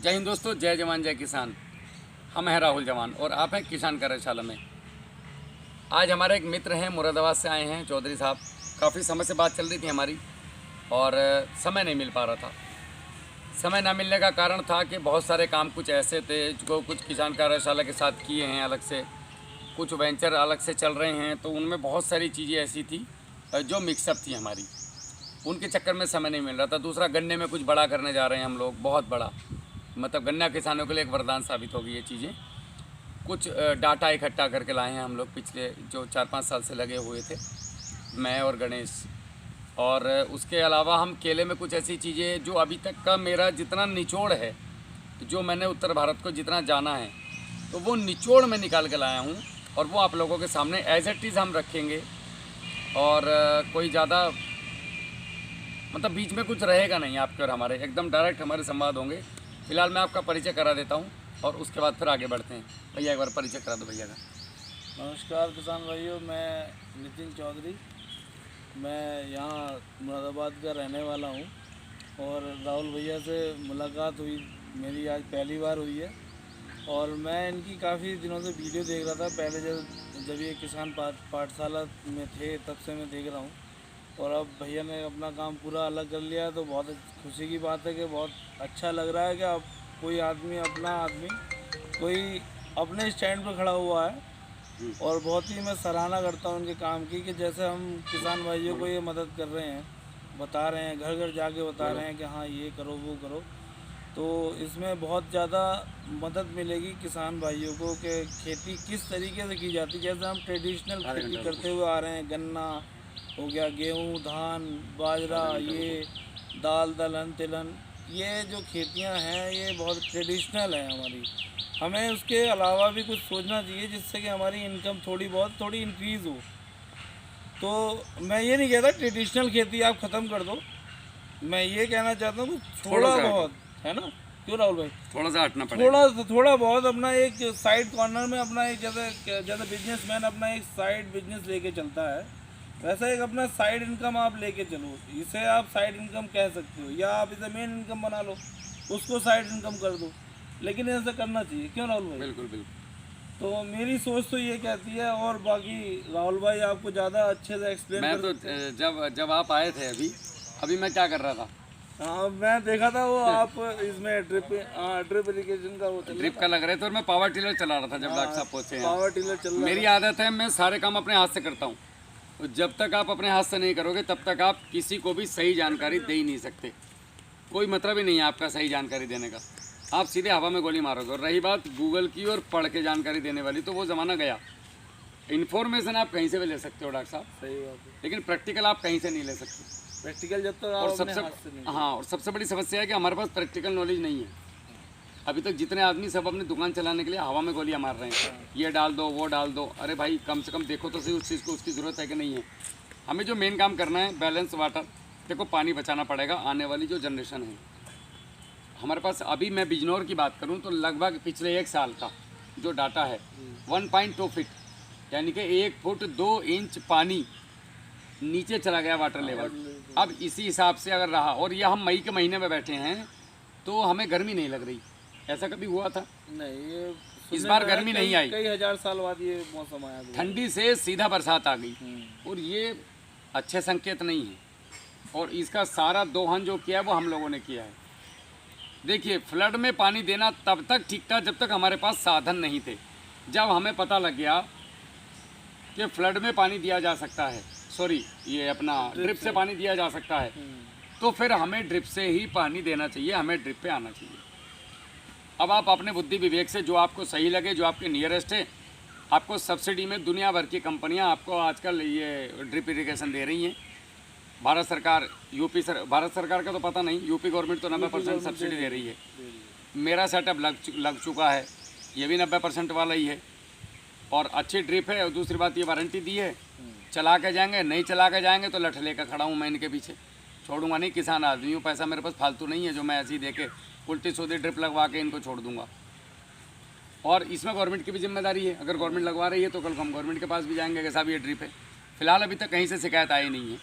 जय हिंद दोस्तों, जय जवान जय किसान। हम हैं राहुल जवान और आप हैं किसान कार्यशाला में। आज हमारे एक मित्र हैं, मुरादाबाद से आए हैं, चौधरी साहब। काफ़ी समय से बात चल रही थी हमारी और समय नहीं मिल पा रहा था। समय ना मिलने का कारण था कि बहुत सारे काम कुछ ऐसे थे जो कुछ किसान कार्यशाला के साथ किए हैं अलग से, कुछ वेंचर अलग से चल रहे हैं, तो उनमें बहुत सारी चीज़ें ऐसी थी जो मिक्सअप थी हमारी। उनके चक्कर में समय नहीं मिल रहा था। दूसरा, गन्ने में कुछ बड़ा करने जा रहे हैं हम लोग, बहुत बड़ा, मतलब गन्ना किसानों के लिए एक वरदान साबित होगी ये चीज़ें। कुछ डाटा इकट्ठा करके लाए हैं हम लोग, पिछले जो 4-5 साल से लगे हुए थे, मैं और गणेश। और उसके अलावा हम केले में कुछ ऐसी चीज़ें जो अभी तक का मेरा जितना निचोड़ है, जो मैंने उत्तर भारत को जितना जाना है, तो वो निचोड़ में निकाल के लाया हूँ और वो आप लोगों के सामने एज इट इज़ हम रखेंगे। और कोई ज़्यादा मतलब बीच में कुछ रहेगा नहीं, आपके और हमारे एकदम डायरेक्ट हमारे संवाद होंगे। फिलहाल मैं आपका परिचय करा देता हूँ और उसके बाद फिर आगे बढ़ते हैं। भैया एक बार परिचय करा दो भैया का। नमस्कार किसान भाइयों, मैं नितिन चौधरी, मैं यहाँ मुरादाबाद का रहने वाला हूँ और राहुल भैया से मुलाकात हुई मेरी आज पहली बार हुई है। और मैं इनकी काफ़ी दिनों से वीडियो देख रहा था, पहले जब ये किसान पाठशाला में थे तब से मैं देख रहा हूँ। और अब भैया ने अपना काम पूरा अलग कर लिया है, तो बहुत खुशी की बात है कि बहुत अच्छा लग रहा है कि अब कोई अपना आदमी कोई अपने स्टैंड पर खड़ा हुआ है। और बहुत ही मैं सराहना करता हूँ उनके काम की, कि जैसे हम किसान भाइयों को ये मदद कर रहे हैं, बता रहे हैं, घर घर जाके बता रहे हैं कि हाँ ये करो वो करो, तो इसमें बहुत ज़्यादा मदद मिलेगी किसान भाइयों को कि खेती किस तरीके से की जाती है। जैसे हम ट्रेडिशनल खेती करते हुए आ रहे हैं, गन्ना हो गया, गेहूँ, धान, बाजरा, ये दाल दलहन तिलहन, ये जो खेतियाँ हैं ये बहुत ट्रेडिशनल है हमारी। हमें उसके अलावा भी कुछ सोचना चाहिए जिससे कि हमारी इनकम थोड़ी इंक्रीज़ हो। तो मैं ये नहीं कहता ट्रेडिशनल खेती आप ख़त्म कर दो, मैं ये कहना चाहता हूँ कि थोड़ा बहुत, है ना, क्यों राहुल भाई, थोड़ा सा हटना पड़ेगा। थोड़ा बहुत अपना एक साइड कॉर्नर में अपना एक, जैसे बिजनेसमैन अपना एक साइड बिजनेस लेके चलता है, वैसा एक अपना साइड इनकम आप लेके चलो। इसे आप साइड इनकम कह सकते हो या आप इसे मेन इनकम बना लो, उसको साइड इनकम कर दो, लेकिन ऐसा करना चाहिए, क्यों राहुल भाई? बिल्कुल बिल्कुल। तो मेरी सोच तो ये कहती है, और बाकी राहुल भाई आपको ज़्यादा अच्छे से एक्सप्लेन मैं कर तो सकते हैं। जब आप आए थे अभी मैं क्या कर रहा था, हाँ, मैं देखा था वो आप इसमें ड्रिप इरिगेशन का वो ड्रिप का लग रहे थे और मैं पावर टिलर चला रहा था जब डॉक्टर साहब पहुँचे हैं। पावर टिलर चल रहा मेरी आदत है, मैं सारे काम अपने हाथ से करता हूँ। और जब तक आप अपने हाथ से नहीं करोगे तब तक आप किसी को भी सही जानकारी दे ही नहीं सकते। कोई मतलब ही नहीं है आपका सही जानकारी देने का, आप सीधे हवा में गोली मारोगे। और रही बात गूगल की और पढ़ के जानकारी देने वाली, तो वो ज़माना गया। इन्फॉर्मेशन आप कहीं से भी ले सकते हो डॉक्टर साहब, सही बात है। लेकिन प्रैक्टिकल आप कहीं से नहीं ले सकते। प्रैक्टिकल जब तक और आप अपने हाथ से नहीं। हाँ, और सबसे बड़ी समस्या है कि हमारे पास प्रैक्टिकल नॉलेज नहीं है। अभी तक जितने आदमी सब अपनी दुकान चलाने के लिए हवा में गोलियां मार रहे हैं, ये डाल दो वो डाल दो। अरे भाई, कम से कम देखो तो सही उस चीज़ को, उसकी ज़रूरत है कि नहीं है। हमें जो मेन काम करना है, बैलेंस वाटर। देखो, पानी बचाना पड़ेगा, आने वाली जो जनरेशन है हमारे पास। अभी मैं बिजनौर की बात करूं तो लगभग पिछले 1 साल का जो डाटा है, 1.2 फीट, यानी कि 1 फुट 2 इंच पानी नीचे चला गया वाटर लेवल। अब इसी हिसाब से अगर रहा, और यह हम मई के महीने में बैठे हैं, तो हमें गर्मी नहीं लग रही। ऐसा कभी हुआ था? नहीं, ये इस बार गर्मी नहीं आई, कई हजार साल बाद ये मौसम आया। ठंडी से सीधा बरसात आ गई, और ये अच्छे संकेत नहीं है। और इसका सारा दोहन जो किया है वो हम लोगों ने किया है। देखिए, फ्लड में पानी देना तब तक ठीक था जब तक हमारे पास साधन नहीं थे। जब हमें पता लग गया कि फ्लड में पानी दिया जा सकता है, सॉरी, ये अपना ड्रिप से पानी दिया जा सकता है, तो फिर हमें ड्रिप से ही पानी देना चाहिए, हमें ड्रिप पे आना चाहिए। अब आप अपने बुद्धि विवेक से जो आपको सही लगे, जो आपके नियरेस्ट है, आपको सब्सिडी में दुनिया भर की कंपनियां आपको आजकल ये ड्रिप इरिगेशन दे रही हैं। भारत सरकार, भारत सरकार का तो पता नहीं, यूपी गवर्नमेंट तो 90% सब्सिडी दे रही है। मेरा सेटअप लग चुका है, ये भी 90% वाला ही है, और अच्छी ड्रिप है। और दूसरी बात, ये वारंटी दी है, चला के जाएंगे, नहीं चला के जाएंगे तो लठ लेकर खड़ा हूँ मैं इनके पीछे, छोड़ूंगा नहीं। किसान आदमी हूँ, पैसा मेरे पास फालतू नहीं है जो मैं ऐसे ही दे के उल्टी सीधी ड्रिप लगवा के इनको छोड़ दूंगा। और इसमें गवर्नमेंट की भी जिम्मेदारी है। अगर गवर्नमेंट लगवा रही है तो कल हम गवर्नमेंट के पास भी जाएंगे कि साहब ये ड्रिप है। फिलहाल अभी तक कहीं से शिकायत आई नहीं है।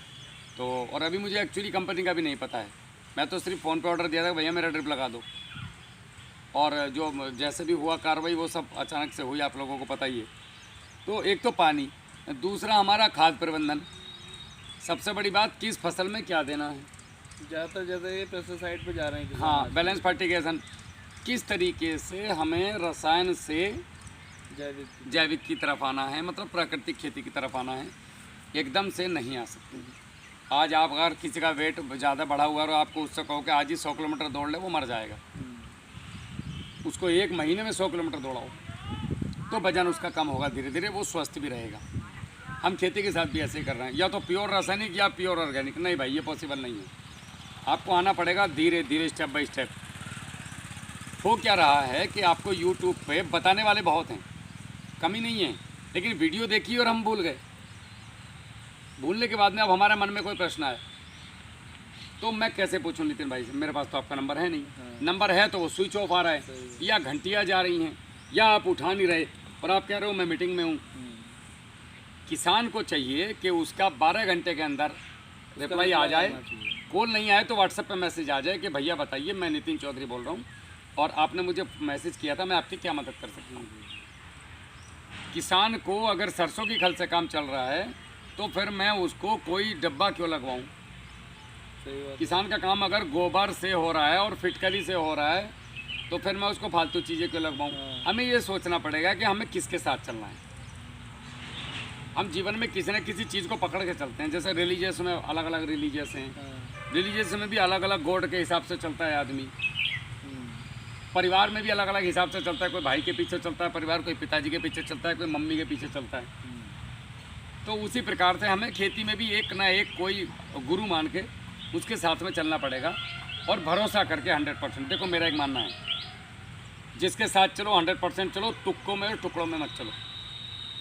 तो और अभी मुझे एक्चुअली कंपनी का भी नहीं पता है, मैं तो सिर्फ फ़ोन पे ऑर्डर दिया था, भैया मेरा ड्रिप लगा दो। और जो जैसे भी हुआ कार्रवाई वो सब अचानक से हुई, आप लोगों को पता ही है। तो एक तो पानी, दूसरा हमारा खाद प्रबंधन। सबसे बड़ी बात, किस फसल में क्या देना है। ज़्यादातर ज़्यादा ये पेस्टिसाइड पे जा रहे हैं किसान हाँ, आज। बैलेंस फर्टिगेशन, किस तरीके से हमें रसायन से जैविक जैविक की तरफ आना है, मतलब प्राकृतिक खेती की तरफ आना है। एकदम से नहीं आ सकते। आज आप अगर किसी का वेट ज़्यादा बढ़ा हुआ है और आपको उससे कहो कि आज ही 100 किलोमीटर दौड़ ले, वो मर जाएगा। उसको 1 महीने में 100 किलोमीटर दौड़ाओ तो वजन उसका कम होगा, धीरे धीरे वो स्वस्थ भी रहेगा। हम खेती के साथ भी ऐसे ही कर रहे हैं, या तो प्योर रासायनिक या प्योर ऑर्गेनिक। नहीं भाई, ये पॉसिबल नहीं है। आपको आना पड़ेगा धीरे धीरे, स्टेप बाय स्टेप। हो क्या रहा है कि आपको यूट्यूब पे बताने वाले बहुत हैं, कमी नहीं है, लेकिन वीडियो देखी और हम भूल गए। भूलने के बाद में अब हमारे मन में कोई प्रश्न आए तो मैं कैसे पूछूं नितिन भाई से? मेरे पास तो आपका नंबर है नहीं। नंबर है तो वो स्विच ऑफ आ रहा है, या घंटियाँ जा रही हैं, या आप उठा नहीं रहे, और आप कह रहे हो मैं मीटिंग में हूँ। किसान को चाहिए कि उसका 12 घंटे के अंदर रिप्लाई आ जाए। कॉल नहीं आए तो व्हाट्सएप पे मैसेज आ जाए कि भैया बताइए, मैं नितिन चौधरी बोल रहा हूँ और आपने मुझे मैसेज किया था, मैं आपकी क्या मदद कर सकता हूँ। किसान को अगर सरसों की खल से काम चल रहा है तो फिर मैं उसको कोई डब्बा क्यों लगवाऊँ। सही बात। किसान का काम अगर गोबर से हो रहा है और फिटकरी से हो रहा है तो फिर मैं उसको फालतू चीज़ें क्यों लगवाऊँ। हमें ये सोचना पड़ेगा कि हमें किसके साथ चलना है। हम जीवन में किसी न किसी चीज़ को पकड़ के चलते हैं। जैसे रिलीजियस में अलग अलग रिलीजियस हैं, रिलीजियस में भी अलग अलग गॉड के हिसाब से चलता है आदमी। परिवार में भी अलग अलग हिसाब से चलता है। कोई भाई के पीछे चलता है परिवार, कोई पिताजी के पीछे चलता है, कोई मम्मी के पीछे चलता है। तो उसी प्रकार से हमें खेती में भी एक ना एक कोई गुरु मान के उसके साथ में चलना पड़ेगा और भरोसा करके 100%। देखो मेरा एक मानना है, जिसके साथ चलो 100% चलो, तुक्कों में और टुकड़ों में मत चलो।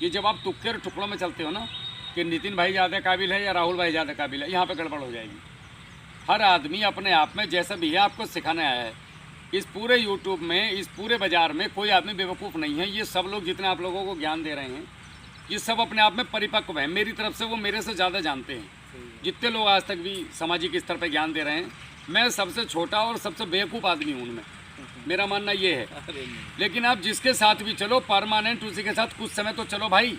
ये जब आप तुक्के और टुकड़ों में चलते हो ना कि नितिन भाई ज़्यादा काबिल है या राहुल भाई ज़्यादा काबिल है, यहाँ पे गड़बड़ हो जाएगी। हर आदमी अपने आप में जैसा भी है आपको सिखाने आया है। इस पूरे यूट्यूब में, इस पूरे बाज़ार में कोई आदमी बेवकूफ़ नहीं है। ये सब लोग जितने आप लोगों को ज्ञान दे रहे हैं, ये सब अपने आप में परिपक्व हैं। मेरी तरफ से वो मेरे से ज़्यादा जानते हैं। जितने लोग आज तक भी सामाजिक स्तर पर ज्ञान दे रहे हैं, मैं सबसे छोटा और सबसे बेवकूफ़ आदमी हूँ उनमें। मेरा मानना ये है। लेकिन आप जिसके साथ भी चलो परमानेंट, उसी के साथ कुछ समय तो चलो भाई।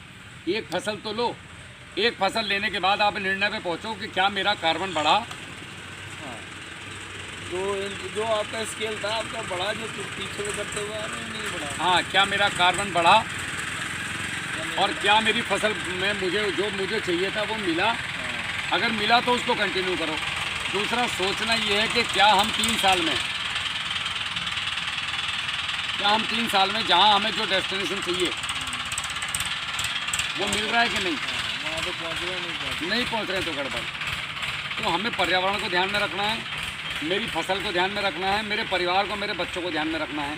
एक फसल तो लो, एक फसल लेने के बाद आप निर्णय पे पहुँचो कि क्या मेरा कार्बन बढ़ा। जो आपका स्केल था आपका बढ़ा, जो पीछे से करते हुए आ रहे हैं नहीं बढ़ा। हाँ, क्या मेरा कार्बन बढ़ा और क्या मेरी फसल में मुझे जो मुझे चाहिए था वो मिला। अगर मिला तो उसको कंटिन्यू करो। दूसरा सोचना ये है कि क्या हम 3 साल में जहाँ हमें जो डेस्टिनेशन चाहिए वो मिल रहा है कि नहीं। वहाँ पे पहुँच रहे नहीं पहुँच रहे तो गड़बड़। तो हमें पर्यावरण को ध्यान में रखना है, मेरी फसल को ध्यान में रखना है, मेरे परिवार को, मेरे बच्चों को ध्यान में रखना है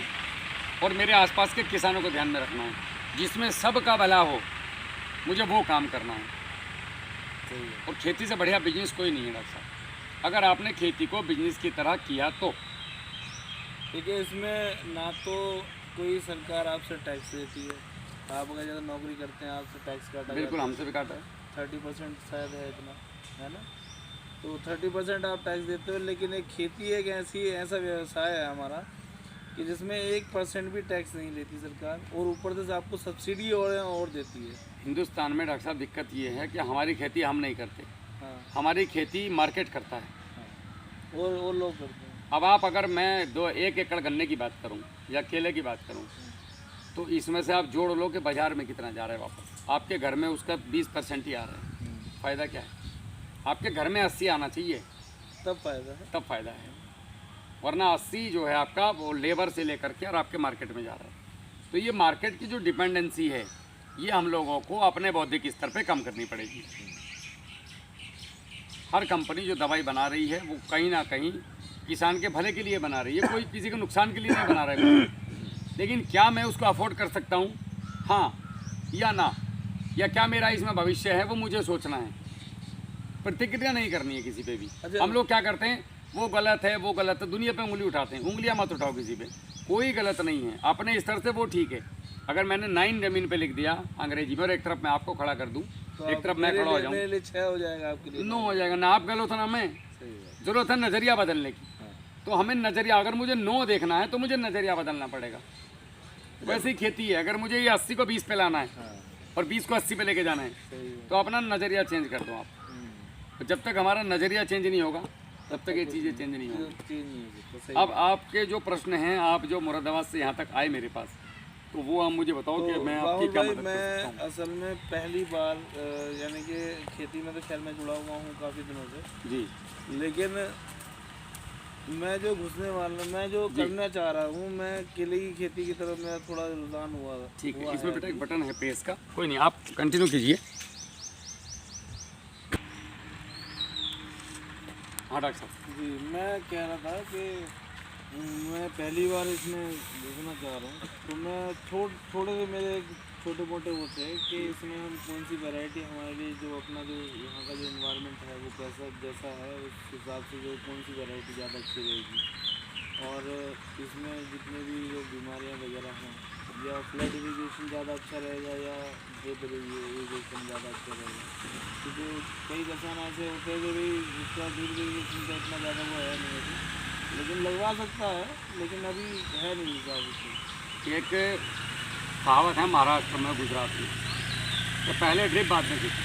और मेरे आसपास के किसानों को ध्यान में रखना है। जिसमें सबका भला हो, मुझे वो काम करना है। और खेती से बढ़िया बिजनेस कोई नहीं है डॉक्टर साहब, अगर आपने खेती को बिजनेस की तरह किया तो। देखिए, इसमें ना तो कोई सरकार आपसे टैक्स देती है। आप अगर ज़्यादा नौकरी करते हैं आपसे टैक्स काटा बिल्कुल, हमसे भी काटा है। 30% शायद है इतना, है ना। तो 30% आप टैक्स देते हो। लेकिन एक खेती एक ऐसा व्यवसाय है हमारा कि जिसमें 1% भी टैक्स नहीं लेती सरकार, और ऊपर से आपको सब्सिडी और देती है। हिंदुस्तान में डॉक्टर साहब दिक्कत ये है कि हमारी खेती हम नहीं करते। हाँ, हमारी खेती मार्केट करता है। हाँ। और लोग करते हैं। अब आप अगर मैं 1 एकड़ गन्ने की बात करूं या केले की बात करूं तो इसमें से आप जोड़ लो कि बाज़ार में कितना जा रहा है वापस। आपके घर में उसका 20% ही आ रहा है। फ़ायदा क्या है? आपके घर में 80 आना चाहिए, तब फायदा है। तब फ़ायदा है। वरना 80 जो है आपका वो लेबर से लेकर के और आपके मार्केट में जा रहा है। तो ये मार्केट की जो डिपेंडेंसी है, ये हम लोगों को अपने बौद्धिक स्तर पे कम करनी पड़ेगी। हर कंपनी जो दवाई बना रही है वो कहीं ना कहीं किसान के भले के लिए बना रही है, कोई किसी के नुकसान के लिए नहीं बना रहा है। लेकिन क्या मैं उसको अफोर्ड कर सकता हूँ, हाँ या ना, या क्या मेरा इसमें भविष्य है, वो मुझे सोचना है। प्रतिक्रिया नहीं करनी है किसी पे भी। अच्छा। हम लोग क्या करते हैं, वो गलत है, वो गलत है, दुनिया पे उंगली उठाते हैं। उंगलियां मत उठाओ किसी पे, कोई गलत नहीं है। अपने स्तर से वो ठीक है। अगर मैंने 9 ज़मीन पे लिख दिया अंग्रेजी में और एक तरफ मैं आपको खड़ा कर दूं, तो एक तरफ मैं खड़ा हो जाऊं, 6 हो जाएगा आपके लिए। 9 हो जाएगा। ना आप गलत हो ना मैं। सही बात। जरूरत है नज़रिया बदलने की। हाँ। तो हमें नज़रिया, अगर मुझे 9 देखना है तो मुझे नज़रिया बदलना पड़ेगा। वैसे ही खेती है, अगर मुझे ये 80 को 20 पे लाना है हाँ और 20 को 80 पे लेके जाना है सही है। तो अपना नज़रिया चेंज कर दो आप। तो जब तक हमारा नज़रिया चेंज नहीं होगा तब तक ये चीज़ें चेंज नहीं होंगी। चीज़ नहीं होगी तो सही। अब आपके जो प्रश्न हैं, आप जो मुरादाबाद से यहाँ तक आए मेरे पास, तो वो आप मुझे बताओ कि मैं आपकी राहुल क्या भाई, मदद कर सकता हूँ। मैं असल में पहली बार यानी कि खेती में तो खैर मैं जुड़ा हुआ हूँ काफ़ी दिनों से, जी लेकिन मैं जो घुसने वाला, मैं जो करना चाह रहा हूँ, मैं केले की खेती की तरफ मेरा थोड़ा रुझान हुआ। ठीक है, हुआ इसमें है बेटा एक अभी। बटन है पेस का, कोई नहीं, आप कंटिन्यू कीजिए। हाँ डॉक्टर साहब। जी, मैं कह रहा था कि मैं पहली बार इसमें घुसना चाह रहा हूँ, तो मैं थोड़े से मेरे छोटे मोटे वो थे कि इसमें हम कौन सी वैरायटी हमारे लिए, जो अपना जो यहाँ का जो इन्वायरमेंट है वो कैसा जैसा है, उस हिसाब से जो कौन सी वैरायटी ज़्यादा अच्छी रहेगी, और इसमें जितने भी जो बीमारियाँ वगैरह हैं, या फ्लड इरीगेशन ज़्यादा अच्छा रहेगा या ड्रिप इरीगेशन ज़्यादा अच्छा रहेगा, क्योंकि कई किसान ऐसे होते हैं कि भाई इसका ड्रिप इरीगेशन का इतना ज़्यादा वो है नहीं अभी, लेकिन लगवा सकता है, लेकिन अभी है नहीं हिसाब उसमें। एक कहावत है महाराष्ट्र में, गुजरात में, कि पहले ड्रिप बाद में खेती।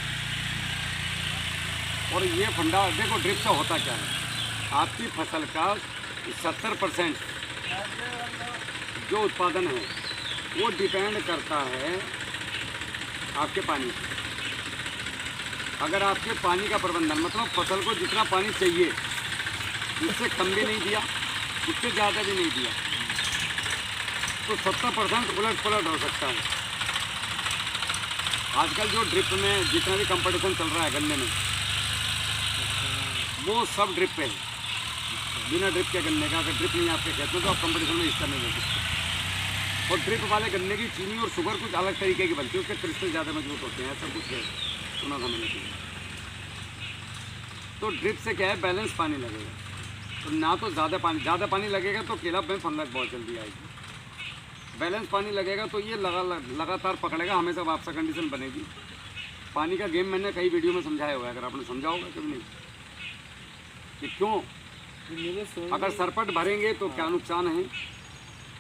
और ये फंडा देखो, ड्रिप से होता क्या है, आपकी फसल का 70% जो उत्पादन है वो डिपेंड करता है आपके पानी पे। अगर आपके पानी का प्रबंधन, मतलब फसल को जितना पानी चाहिए उससे कम भी नहीं दिया, उससे ज़्यादा भी नहीं दिया, तो 70% उलट पलट हो सकता है। आजकल जो ड्रिप में जितना भी कंपटीशन चल रहा है गन्ने में, वो सब ड्रिप पे है। बिना ड्रिप के गन्ने का, अगर ड्रिप नहीं आपके खेत में तो आप कंपटीशन में हिस्सा नहीं ले सकते। और ड्रिप वाले गन्ने की चीनी और शुगर कुछ अलग तरीके की बनती है, उसके क्रिस्टल ज़्यादा मजबूत होते हैं, ऐसा कुछ है, सुना था मैंने। तो ड्रिप से क्या है, बैलेंस पानी लगेगा, तो ना तो ज़्यादा पानी लगेगा तो केला में फंगस बहुत जल्दी आएगी। बैलेंस पानी लगेगा तो ये लगातार पकड़ेगा, हमेशा वापसा कंडीशन बनेगी। पानी का गेम मैंने कई वीडियो में समझाया हुआ है, अगर आपने समझा होगा कभी नहीं, कि क्यों अगर सरपट भरेंगे तो क्या नुकसान है,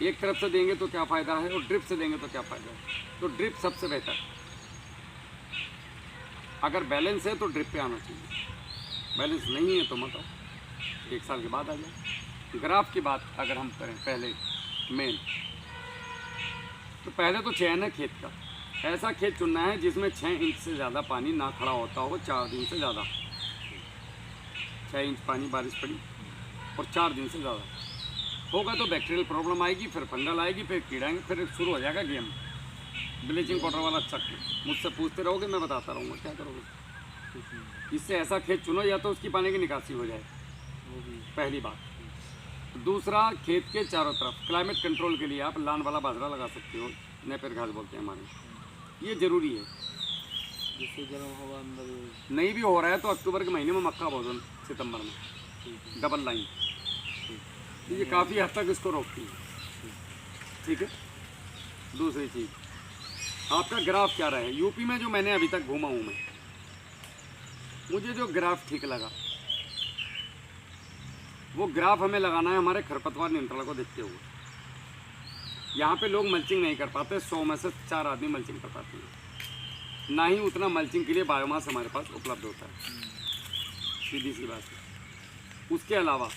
एक तरफ से देंगे तो क्या फ़ायदा है, और ड्रिप से देंगे तो क्या फ़ायदा है। तो ड्रिप सबसे बेहतर, अगर बैलेंस है तो ड्रिप पे आना चाहिए, बैलेंस नहीं है तो मत आओ, 1 साल के बाद आ जाए। ग्राफ की बात अगर हम करें पहले मेन, तो पहले तो चयन है खेत का। ऐसा खेत चुनना है जिसमें 6 इंच से ज़्यादा पानी ना खड़ा होता हो 4 दिन से ज़्यादा। 6 इंच पानी बारिश पड़ी और 4 दिन से ज़्यादा होगा तो बैक्टीरियल प्रॉब्लम आएगी, फिर फंगल आएगी, फिर कीड़ा आएंगे, फिर शुरू हो जाएगा गेम। ब्लीचिंग पाउडर वाला चक्कर मुझसे पूछते रहोगे, मैं बताता रहूँगा, क्या करोगे। इससे ऐसा खेत चुनो या तो उसकी पानी की निकासी हो जाए, पहली बात। दूसरा, खेत के चारों तरफ क्लाइमेट कंट्रोल के लिए आप लान वाला बाजरा लगा सकते हो, नेपियर घास बोलते हैं हमारे, ये ज़रूरी है। जिससे गर्म हवा अंदर नहीं भी हो रहा है तो अक्टूबर के महीने में मक्का बो दो, सितंबर में डबल लाइन, ये काफ़ी हद तक इसको रोकती है। ठीक है। दूसरी चीज़, आपका ग्राफ क्या रहा है। यूपी में जो मैंने अभी तक घूमा हूँ मैं, मुझे जो ग्राफ ठीक लगा, वो ग्राफ हमें लगाना है हमारे खरपतवार नियंत्रण को देखते हुए। यहाँ पे लोग मल्चिंग नहीं कर पाते, 100 में से 4 आदमी मल्चिंग कर पाते हैं, ना ही उतना मल्चिंग के लिए बायोमास हमारे पास उपलब्ध होता है, सीधी सी बात है। उसके अलावा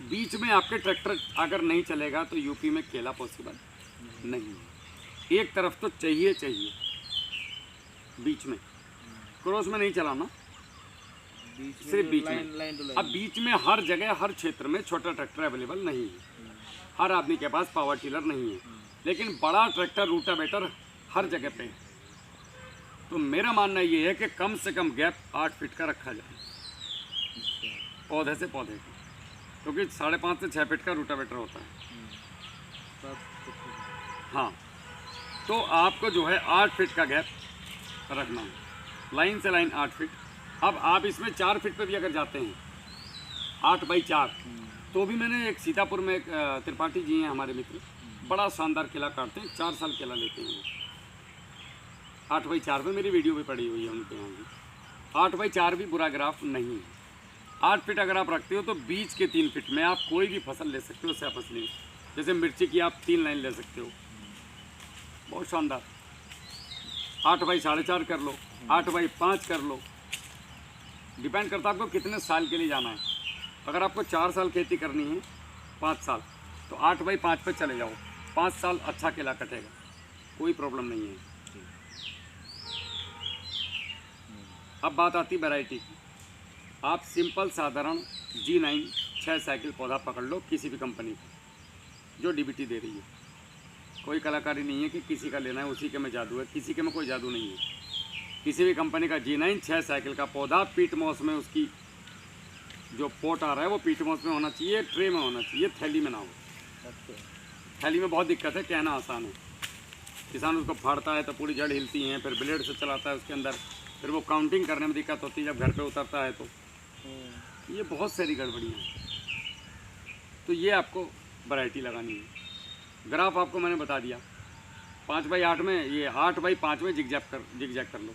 बीच में आपके ट्रैक्टर अगर नहीं चलेगा तो यूपी में केला पॉसिबल नहीं है। एक तरफ तो चाहिए बीच में, क्रॉस में नहीं चलाना, सिर्फ बीच में। अब बीच में हर जगह हर क्षेत्र में छोटा ट्रैक्टर अवेलेबल नहीं है, हर आदमी के पास पावर टिलर नहीं है, लेकिन बड़ा ट्रैक्टर रूटावेटर हर जगह पे है। तो मेरा मानना ये है कि कम से कम गैप 8 फीट का रखा जाए पौधे से पौधे का, क्योंकि 5.5 से 6 फीट का रूटावेटर होता है। हाँ, तो आपको जो है 8 फीट का गैप रखना है, लाइन से लाइन 8 फीट। अब आप इसमें 4 फीट पे भी अगर जाते हैं 8 बाई 4, तो भी मैंने एक सीतापुर में एक त्रिपाठी जी हैं हमारे मित्र, बड़ा शानदार केला काटते हैं, 4 साल केला लेते हैं। 8 बाई 4 पे मेरी वीडियो भी पड़ी हुई है उनके यहाँ की। 8 बाई 4 भी बुरा ग्राफ नहीं है। 8 फीट अगर आप रखते हो तो बीच के 3 फीट में आप कोई भी फसल ले सकते हो सह फसली। जैसे मिर्ची की आप 3 लाइन ले सकते हो, बहुत शानदार। 8 बाई 4.5 कर लो, 8 बाई 5 कर लो, डिपेंड करता है आपको कितने साल के लिए जाना है। अगर आपको 4 साल खेती करनी है, 5 साल, तो 8 बाई 5 पे चले जाओ, 5 साल अच्छा केला कटेगा, कोई प्रॉब्लम नहीं है। अब बात आती वैरायटी की। आप सिंपल साधारण G9 6 साइकिल पौधा पकड़ लो किसी भी कंपनी का जो DBT दे रही है। कोई कलाकारी नहीं है कि किसी का लेना है उसी के में जादू है, किसी के में कोई जादू नहीं है। किसी भी कंपनी का G9 6 साइकिल का पौधा पीट मॉस में, उसकी जो पोट आ रहा है वो पीट मॉस में होना चाहिए, ट्रे में होना चाहिए, थैली में ना हो। थैली में बहुत दिक्कत है, कहना आसान है। किसान उसको फाड़ता है तो पूरी जड़ हिलती हैं, फिर ब्लेड से चलाता है उसके अंदर, फिर वो काउंटिंग करने में दिक्कत होती है जब घर पे उतरता है। तो ये बहुत सारी गड़बड़ियाँ हैं। तो ये आपको वैरायटी लगानी है। ग्राफ आपको मैंने बता दिया, 5 बाई 8 में, ये 8 बाई 5 में जिगजैग कर लो।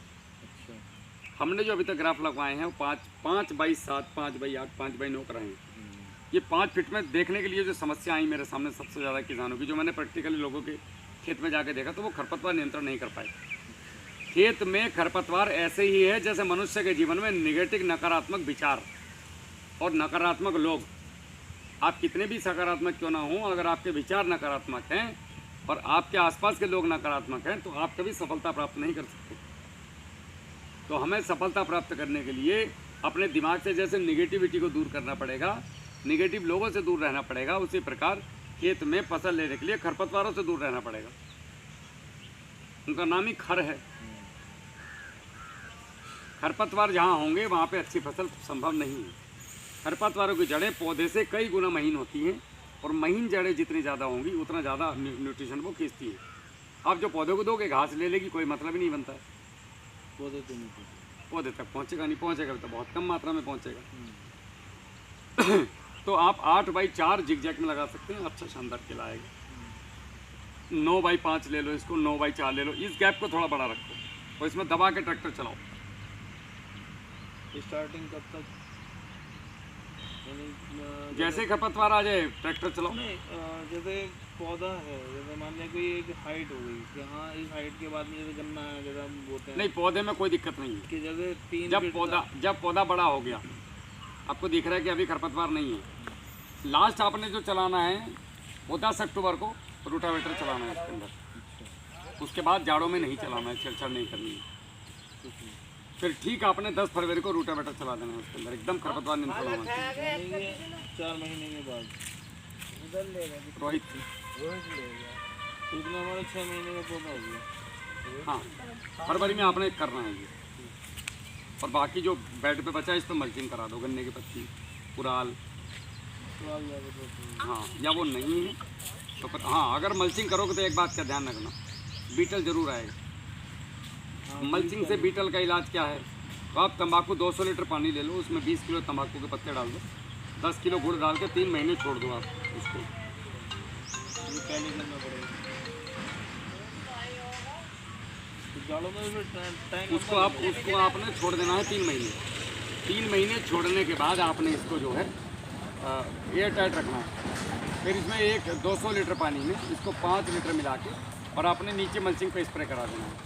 हमने जो अभी तक ग्राफ लगवाए हैं वो 5 बाई 7, 5 बाई 8, 5 बाई 9 कराए हैं। ये 5 फीट में देखने के लिए जो समस्या आई मेरे सामने सबसे ज़्यादा किसानों की, जो मैंने प्रैक्टिकली लोगों के खेत में जाके देखा, तो वो खरपतवार नियंत्रण नहीं कर पाए। खेत में खरपतवार ऐसे ही है जैसे मनुष्य के जीवन में नेगेटिव नकारात्मक विचार और नकारात्मक लोग। आप कितने भी सकारात्मक क्यों ना हो, अगर आपके विचार नकारात्मक हैं और आपके आसपास के लोग नकारात्मक हैं तो आप कभी सफलता प्राप्त नहीं कर सकते। तो हमें सफलता प्राप्त करने के लिए अपने दिमाग से जैसे निगेटिविटी को दूर करना पड़ेगा, निगेटिव लोगों से दूर रहना पड़ेगा, उसी प्रकार खेत में फसल लेने के लिए खरपतवारों से दूर रहना पड़ेगा। उनका नाम ही खर है। खरपतवार जहाँ होंगे वहाँ पे अच्छी फसल संभव नहीं है। खरपतवारों की जड़ें पौधे से कई गुना महीन होती हैं और महीन जड़ें जितनी ज़्यादा होंगी उतना ज़्यादा न्यूट्रिशन वो खींचती हैं। आप जो पौधे को दोगे घास ले लेगी, कोई मतलब ही नहीं बनता है। पौधे तक पहुँचेगा नहीं, पहुँचेगा तो बहुत कम मात्रा में पहुँचेगा। तो आप 8 बाई 4 जिगजैग में लगा सकते हैं, अच्छा शानदार केला आएगा। 9 बाई 5 ले लो इसको, 9 बाई 4 ले लो। इस गैप को थोड़ा बड़ा रखो और इसमें दबा के ट्रैक्टर चलाओ। स्टार्टिंग कब तक? जैसे खरपतवार आ जाए ट्रैक्टर चलाओ। नहीं, जैसे पौधा है, जैसे मान लिया कोई एक हाइट हो गई कि हाँ इस हाइट के बाद में जैसे गन्ना है, जैसे हम बोलते हैं नहीं, पौधे में कोई दिक्कत नहीं है कि जैसे 3 जब पौधा बड़ा हो गया, आपको दिख रहा है कि अभी खरपतवार नहीं है, लास्ट आपने जो चलाना है वो 10 अक्टूबर को रूटावेटर चलाना है इसके अंदर। उसके बाद जाड़ों में नहीं चलाना है, छेड़छाड़ नहीं करनी है। फिर ठीक आपने 10 फरवरी को रूटावेटर चला देना है उसके अंदर, एकदम खरपतवार नियंत्रण होना चाहिए। 4 महीने के बाद रोहित इसमें हमारा 6 महीने का पौधा हो गया। हाँ, फरवरी में आपने करना है ये। और बाकी जो बेड पे बचा है इस पर मल्चिंग करा दो, गन्ने की पत्ती, कुराल। हाँ, या वो नहीं है तो फिर हाँ, अगर मल्चिंग करोगे तो एक बात का ध्यान रखना, बीटल जरूर आएगा। मल्चिंग से बीटल का इलाज क्या है? तो आप तंबाकू 200 लीटर पानी ले लो, उसमें 20 किलो तंबाकू के पत्ते डाल दो, 10 किलो गुड़ डाल के 3 महीने छोड़ दो आप उसको। ये पहले करना पड़ेगा तो जाड़ों में टाइम उसको आपने छोड़ देना है 3 महीने। 3 महीने छोड़ने के बाद आपने इसको जो है एयर टाइट रखना है। फिर इसमें 200 लीटर पानी में इसको 5 लीटर मिला के और आपने नीचे मल्चिंग पे स्प्रे करा देना है।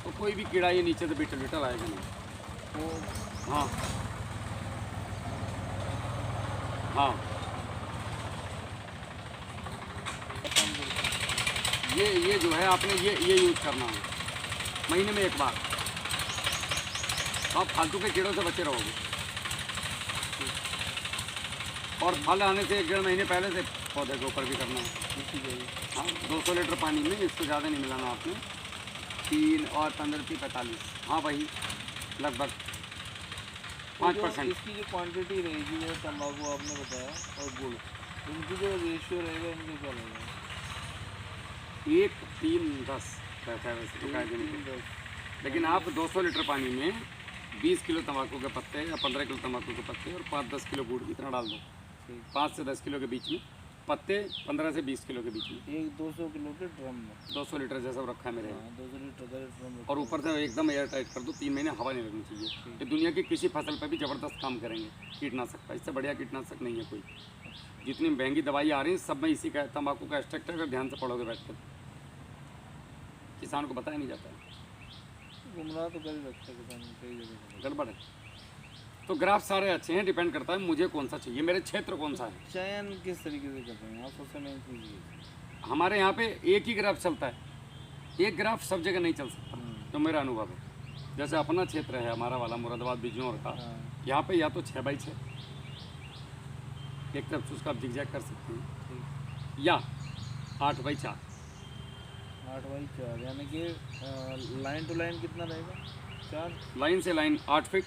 तो कोई भी कीड़ा ये नीचे से बीटल आएगा नहीं। हाँ हाँ, ये जो है आपने ये यूज करना है महीने में एक बार। आप फालतू के कीड़ों से बचे रहोगे। और फल आने से 1-1.5 महीने पहले से पौधे के ऊपर भी करना है। हाँ, 200 लीटर पानी में, इसको ज़्यादा नहीं मिलाना आपने। 3 और 15 45, हाँ वही लगभग 5%। इसकी जो क्वांटिटी रहेगी, जैसे तंबाकू आपने बताया और गुड़, इनकी जो रेशियो रहेगा इनके क्या रहेगा? 1:3:10 रहता है वैसे तो कायदे में। लेकिन आप 200 लीटर पानी में 20 किलो तंबाकू के पत्ते या 15 किलो तंबाकू के पत्ते और 5-10 किलो गुड़ इतना डाल दो, 5 से 10 किलो के बीच में। पत्ते 15 से 20 किलो के बीच में। एक 200 किलो के ड्रम में 200 लीटर जैसा रखा है मेरे यहाँ। 200 लीटर का ड्रम और ऊपर से एकदम एयर टाइट कर दो, 3 महीने हवा नहीं लगनी चाहिए। ये दुनिया की किसी फसल पर भी ज़बरदस्त काम करेंगे कीटनाशक का, इससे बढ़िया कीटनाशक नहीं है कोई। जितनी महंगी दवाई आ रही है सब में इसी का, तंबाकू का एक्सट्रैक्ट है। अगर ध्यान से पढ़ोगे बैठ कर, किसान को बताया नहीं जाता है, गुमराह तो कर ही रखता है किसान कई जगह। गड़बड़ है। तो ग्राफ सारे अच्छे हैं, डिपेंड करता है मुझे कौन सा चाहिए, मेरे क्षेत्र कौन सा है। चयन किस तरीके से करते हैं आप? सबसे मेन चीज़ ये हमारे यहाँ पे एक ही ग्राफ चलता है, एक ग्राफ सब जगह नहीं चल सकता, तो मेरा अनुभव है। जैसे अपना क्षेत्र है हमारा वाला मुरादाबाद बिजनौर का, यहाँ पे या तो 6x6 एक तरफ से उसका आप जिगजैग कर सकते हैं, या 8x4। 8x4 यानी कि लाइन टू लाइन कितना रहेगा? 4 लाइन से लाइन 8 फीट,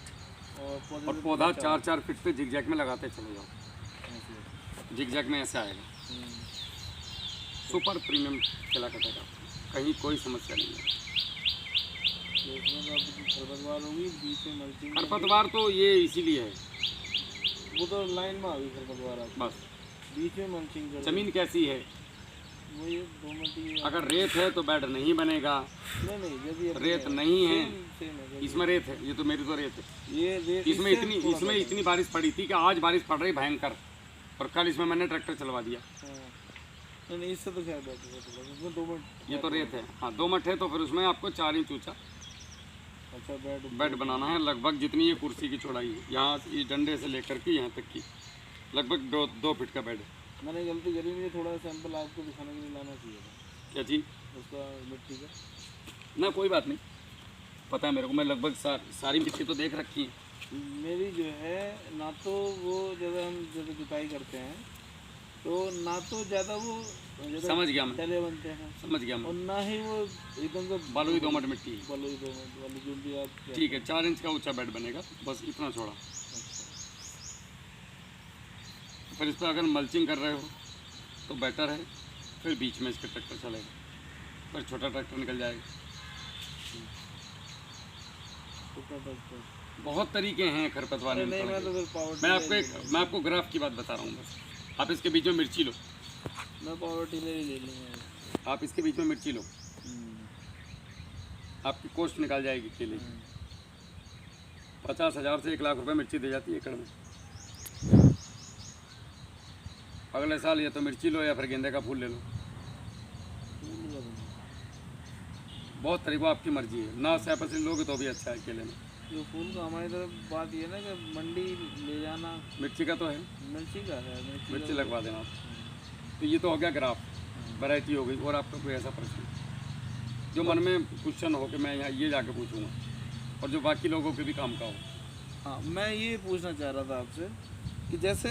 और और पौधा 4-4 फीट पे जिगजैग में लगाते चले जाओ। जिगजैग में ऐसे आएगा, सुपर प्रीमियम खिला कटेगा, कहीं कोई समस्या नहीं है। तो इसमें तो आपकी खरपतवार होगी, बीच में मल्चिंग। खरपतवार तो ये इसीलिए है, वो तो लाइन में आ गई खरपतवार आपकी, बस। बीच में मल्चिंग कर ज़मीन कैसी है? वो ये 2 मिनट। अगर रेत है तो बेड नहीं बनेगा, नहीं जब ये रेत नहीं है, सेम है इसमें रेत है, ये तो मेरी तो रेत है। ये इसमें इतनी बारिश पड़ी थी कि आज बारिश पड़ रही भयंकर, और कल इसमें मैंने ट्रैक्टर चलवा दिया। नहीं इससे तो खैर बेटर है, इसमें 2 मिनट। ये तो रेत है, हाँ 2 मठ है, तो फिर उसमें आपको 4 इंच ऊंचा अच्छा बेड बनाना है। लगभग जितनी ये कुर्सी की चौड़ाई है, यहाँ इस डंडे से लेकर के यहाँ तक की लगभग 2 फीट का बेड है। मैंने गलती करी, मुझे थोड़ा सैंपल आपको दिखाने के लिए लाना चाहिए था। क्या चीज़? उसका मिट्टी का ना कोई बात नहीं, पता है मेरे को, मैं लगभग सारी मिट्टी तो देख रखी है। मेरी जो है ना, तो वो जब जुताई करते हैं तो ना तो ज़्यादा वो समझ गया मैं, तले बनते हैं, समझ गया मैं। और ना ही वो एकदम से बलुई दोमट मिट्टी है। बलुई दोमट वाली जो भी आप ठीक है, 4 इंच का ऊंचा बेड बनेगा, बस इतना चौड़ा। फिर इस पर अगर मल्चिंग कर रहे हो तो बेटर है, फिर बीच में इसका ट्रैक्टर चलेगा, फिर छोटा ट्रैक्टर निकल जाएगा। बहुत तरीके हैं खरपतवार नहीं, मैं तो फिर पावर मैं आपको ग्राफ की बात बता रहा हूँ बस। आप इसके बीच में मिर्ची लो, मैं पावर टिलर ही ले लूँगा। आप इसके बीच में मिर्ची लो, आपकी कॉस्ट निकाल जाएगी केले की। 50,000 से 1 लाख रुपए मिर्ची दे जाती है एकड़ में। अगले साल या तो मिर्ची लो या फिर गेंदे का फूल ले लो, बहुत तरीकों आपकी मर्जी है। ना सैपसी लोगे तो भी अच्छा है केले में। जो फूल का हमारी तरफ बात ये है ना कि मंडी ले जाना, मिर्ची का तो है, मिर्ची का है, मिर्ची लगवा देना आप। तो ये तो हो गया ग्राफ, वैरायटी हो गई। और आपका कोई ऐसा प्रश्न जो मन में क्वेश्चन हो कि मैं यहाँ ये जाके पूछूंगा, और जो बाकी लोगों के भी काम का हो? हाँ, मैं ये पूछना चाह रहा था आपसे कि जैसे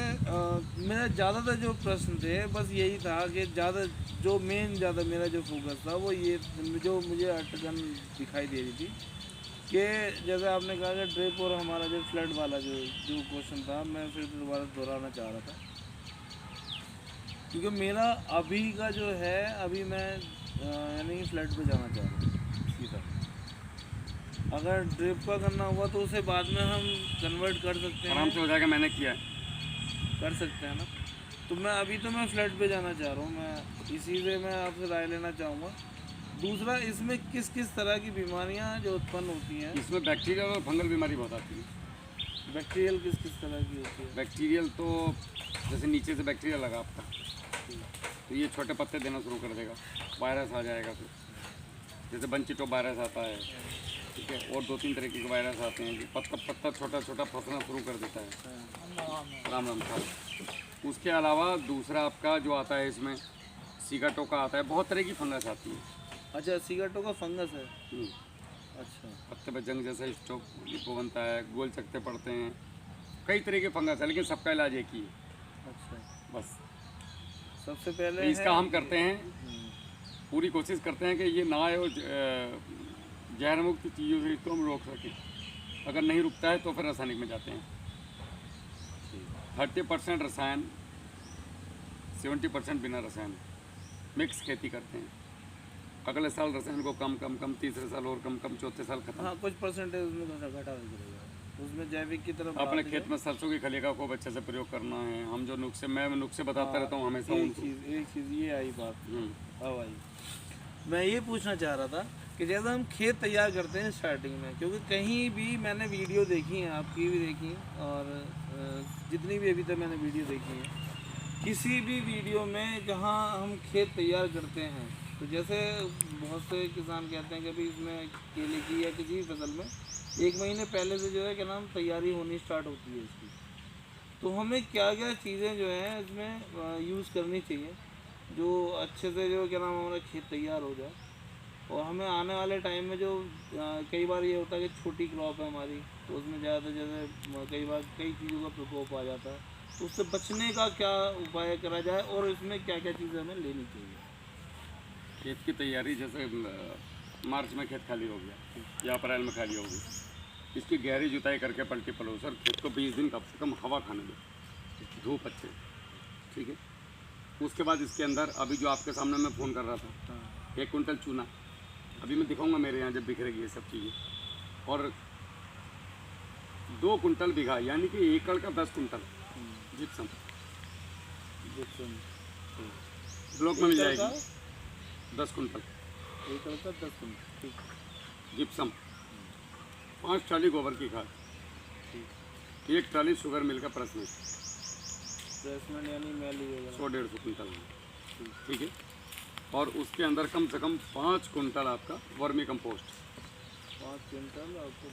मेरा ज़्यादातर जो प्रश्न थे बस यही था कि ज़्यादा मेरा जो फोकस था वो ये जो मुझे अटकन दिखाई दे रही थी कि जैसे आपने कहा कि ड्रिप और हमारा जो फ्लड वाला जो क्वेश्चन था, मैं फिर दोबारा दोहराना चाह रहा था, क्योंकि मेरा अभी का जो है, अभी मैं यानी फ्लड पे जाना चाह रहा हूँ सीधा। अगर ड्रिप का करना हुआ तो उसे बाद में हम कन्वर्ट कर सकते हैं, आराम से हो जाएगा, मैंने किया है। कर सकते हैं ना। तो मैं फ्लड पे जाना चाह रहा हूँ, मैं इसी से मैं आपसे राय लेना चाहूँगा। दूसरा, इसमें किस किस तरह की बीमारियाँ जो उत्पन्न होती हैं? इसमें बैक्टीरियल और फंगल बीमारी बहुत आती है। बैक्टीरियल किस किस तरह की होती है? बैक्टीरियल तो जैसे नीचे से बैक्टीरिया लगा आपका, तो ये छोटे पत्ते देना शुरू कर देगा, वायरस आ जाएगा। फिर जैसे बंचिटो वायरस आता है, ठीक है, और 2-3 तरीके के वायरस आते हैं जो पत्ता छोटा छोटा फंसना शुरू कर देता है। राम राम था। उसके अलावा दूसरा आपका जो आता है इसमें सिगाटोका आता है, बहुत तरह की फंगस आती है। अच्छा, सिगाटोका फंगस है। अच्छा, पत्ते पर जंग जैसा स्टोक लिपो बनता है, गोल चकते पड़ते हैं, कई तरह के फंगस है, लेकिन सबका इलाज एक ही है। अच्छा, बस सबसे पहले तो इसका हम करते हैं, पूरी कोशिश करते हैं कि ये ना आए और जहर मुक्त चीज़ों से इसको हम रोक सकें। अगर नहीं रुकता है तो फिर रासायनिक में जाते हैं। 30% रसायन, 70% बिना रसायन, मिक्स खेती करते हैं। अगले साल रसायन को कम, तीसरे साल और कम, चौथे साल खत्म। हाँ, कुछ परसेंटेज उसमें घटा देगा। उसमें जैविक की तरफ अपने बात खेत में सरसों की खली का खूब अच्छे से प्रयोग करना है। हम जो नुस्खे मैं नुस्खे बताता रहता हूँ हमेशा एक उनको। चीज़ ये आई बात। हम्म, अब आई, मैं ये पूछना चाह रहा था कि जैसे हम खेत तैयार करते हैं स्टार्टिंग में, क्योंकि कहीं भी मैंने वीडियो देखी है, आपकी भी देखी है और जितनी भी अभी तक मैंने वीडियो देखी है, किसी भी वीडियो में जहाँ हम खेत तैयार करते हैं, तो जैसे बहुत से किसान कहते हैं कि भाई इसमें केले की या किसी भी फसल में 1 महीने पहले से जो है क्या नाम तैयारी होनी स्टार्ट होती है इसकी। तो हमें क्या क्या चीज़ें जो हैं इसमें यूज़ करनी चाहिए जो अच्छे से जो क्या नाम हमारा खेत तैयार हो जाए, और हमें आने वाले टाइम में जो कई बार ये होता है कि छोटी क्रॉप है हमारी, तो उसमें ज़्यादा जैसे कई बार कई चीज़ों का प्रकोप आ जाता है, तो उससे बचने का क्या उपाय करा जाए और इसमें क्या क्या चीज़ें हमें लेनी चाहिए। खेत की तैयारी जैसे मार्च में खेत खाली हो गया या अप्रैल में खाली हो गई, इसकी गहरी जुताई करके पलटी पलोसर खेत को 20 दिन कम से कम हवा खाने दो, धूप अच्छे, ठीक है। उसके बाद इसके अंदर अभी जो आपके सामने मैं फ़ोन कर रहा था, हाँ 1 कुंटल चूना अभी मैं दिखाऊंगा मेरे यहाँ जब बिखरेगी ये सब चीज़ें, और 2 कुंटल बीघा यानी कि एकड़ का 10 कुंटल जिप्सम जिप्सम ब्लॉक में मिल एकड़ का जाएगी। 10 कुंटल 10 कुंटल, ठीक जिप्सम, 5 ट्राली गोबर की खाद, ठीक। 1 ट्राली शुगर मिल का प्रश्न, प्लेसमेंट यानी मैली वगैरह, 100-150 कुंटल, ठीक है। और उसके अंदर कम से कम 5 कुंटल आपका वर्मी कंपोस्ट, 5 क्विंटल आपको